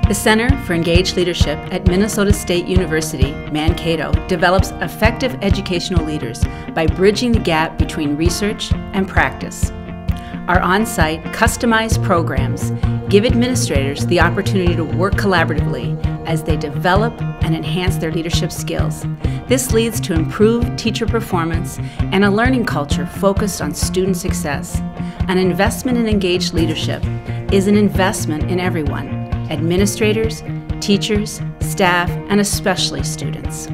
The Center for Engaged Leadership at Minnesota State University, Mankato, develops effective educational leaders by bridging the gap between research and practice. Our on-site, customized programs give administrators the opportunity to work collaboratively as they develop and enhance their leadership skills. This leads to improved teacher performance and a learning culture focused on student success. An investment in engaged leadership is an investment in everyone: administrators, teachers, staff, and especially students.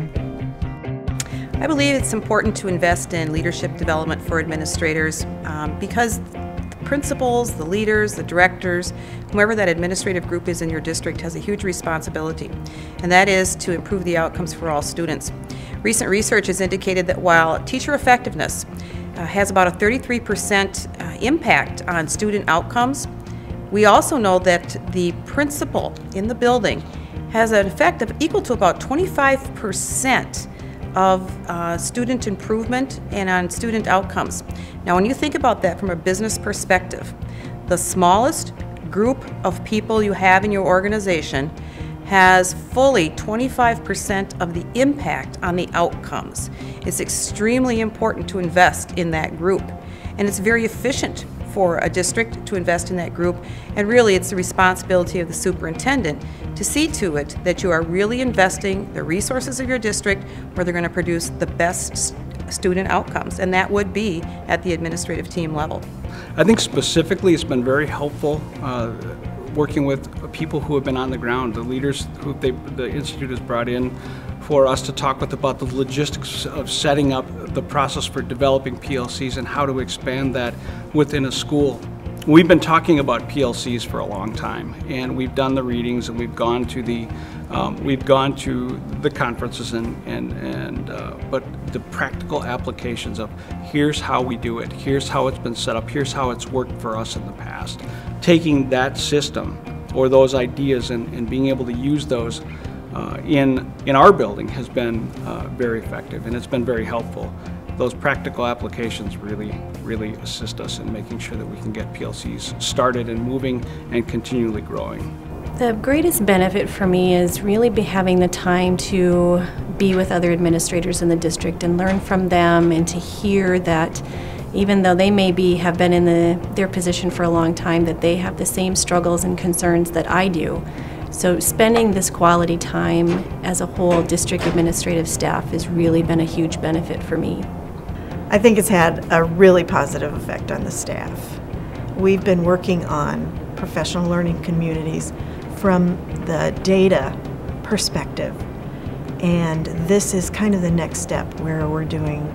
I believe it's important to invest in leadership development for administrators because the principals, the leaders, the directors, whoever that administrative group is in your district has a huge responsibility, and that is to improve the outcomes for all students. Recent research has indicated that while teacher effectiveness has about a 33% impact on student outcomes, we also know that the principal in the building has an effect of equal to about 25% of student improvement and on student outcomes. Now, when you think about that from a business perspective, the smallest group of people you have in your organization has fully 25% of the impact on the outcomes. It's extremely important to invest in that group, and it's very efficient for a district to invest in that group, and really it's the responsibility of the superintendent to see to it that you are really investing the resources of your district where they're going to produce the best student outcomes, and that would be at the administrative team level. I think specifically it's been very helpful working with people who have been on the ground, the leaders who the Institute has brought in for us to talk with about the logistics of setting up the process for developing PLCs and how to expand that within a school. We've been talking about PLCs for a long time, and we've done the readings and we've gone to the conferences but the practical applications of here's how we do it, here's how it's been set up, here's how it's worked for us in the past. Taking that system or those ideas and being able to use those in our building has been very effective, and it's been very helpful. Those practical applications really assist us in making sure that we can get PLCs started and moving and continually growing. The greatest benefit for me is really having the time to be with other administrators in the district and learn from them, and to hear that even though they have been in their position for a long time, that they have the same struggles and concerns that I do. So spending this quality time as a whole district administrative staff has really been a huge benefit for me. I think it's had a really positive effect on the staff. We've been working on professional learning communities from the data perspective, and this is kind of the next step where we're doing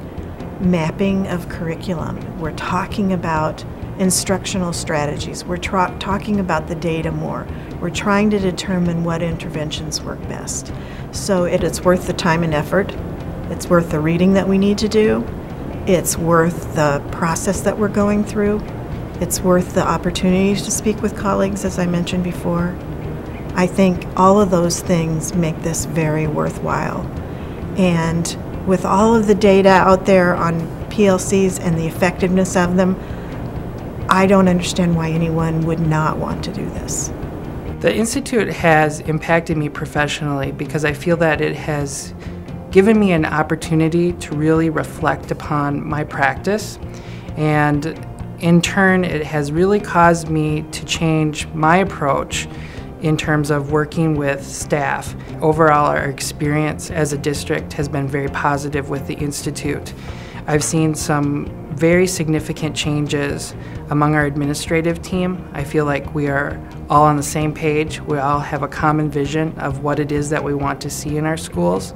mapping of curriculum. We're talking about instructional strategies. We're talking about the data more. We're trying to determine what interventions work best. So it's worth the time and effort. It's worth the reading that we need to do. It's worth the process that we're going through. It's worth the opportunity to speak with colleagues, as I mentioned before. I think all of those things make this very worthwhile. And with all of the data out there on PLCs and the effectiveness of them, I don't understand why anyone would not want to do this. The Institute has impacted me professionally because I feel that it has given me an opportunity to really reflect upon my practice, and in turn it has really caused me to change my approach in terms of working with staff. Overall, our experience as a district has been very positive with the Institute. I've seen some very significant changes among our administrative team. I feel like we are all on the same page. We all have a common vision of what it is that we want to see in our schools,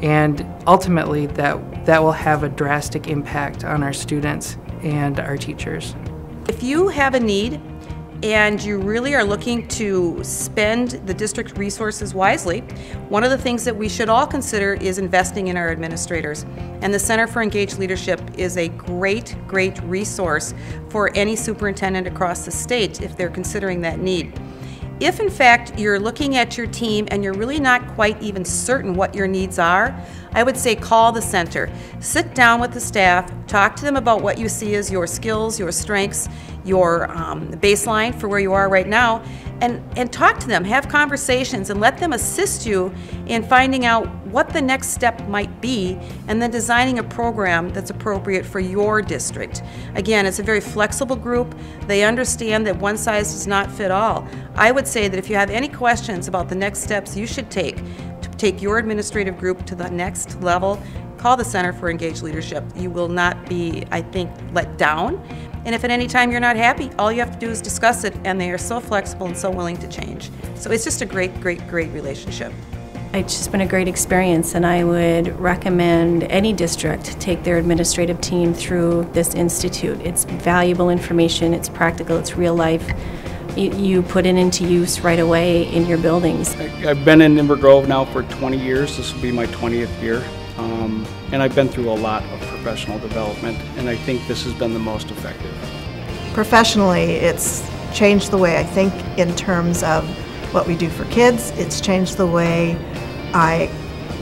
and ultimately that will have a drastic impact on our students and our teachers. If you have a need and you really are looking to spend the district resources wisely, one of the things that we should all consider is investing in our administrators. And the Center for Engaged Leadership is a great resource for any superintendent across the state if they're considering that need. If in fact you're looking at your team and you're really not quite even certain what your needs are, I would say call the center. Sit down with the staff, talk to them about what you see as your skills, your strengths, your baseline for where you are right now, and talk to them, have conversations, and let them assist you in finding out what the next step might be, and then designing a program that's appropriate for your district. Again, it's a very flexible group. They understand that one size does not fit all. I would say that if you have any questions about the next steps you should take to take your administrative group to the next level, call the Center for Engaged Leadership. You will not be, I think, let down. And if at any time you're not happy, all you have to do is discuss it, and they are so flexible and so willing to change. So it's just a great, great, great relationship. It's just been a great experience, and I would recommend any district take their administrative team through this institute. It's valuable information, it's practical, it's real life. You put it into use right away in your buildings. I've been in Inver Grove now for 20 years. This will be my 20th year. And I've been through a lot of professional development, and I think this has been the most effective. Professionally, it's changed the way I think in terms of what we do for kids. It's changed the way I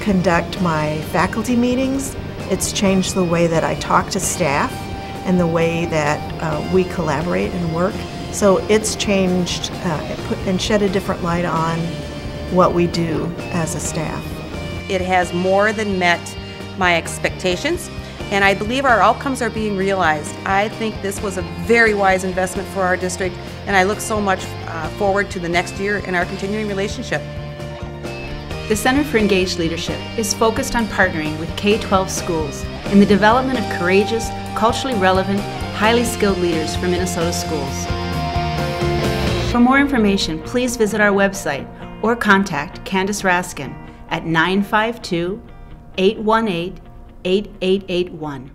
conduct my faculty meetings. It's changed the way that I talk to staff and the way that we collaborate and work. So it's changed and shed a different light on what we do as a staff. It has more than met my expectations, and I believe our outcomes are being realized. I think this was a very wise investment for our district, and I look so much forward to the next year in our continuing relationship. The Center for Engaged Leadership is focused on partnering with K-12 schools in the development of courageous, culturally relevant, highly skilled leaders for Minnesota schools. For more information, please visit our website or contact Candace Raskin at 952-818-8881.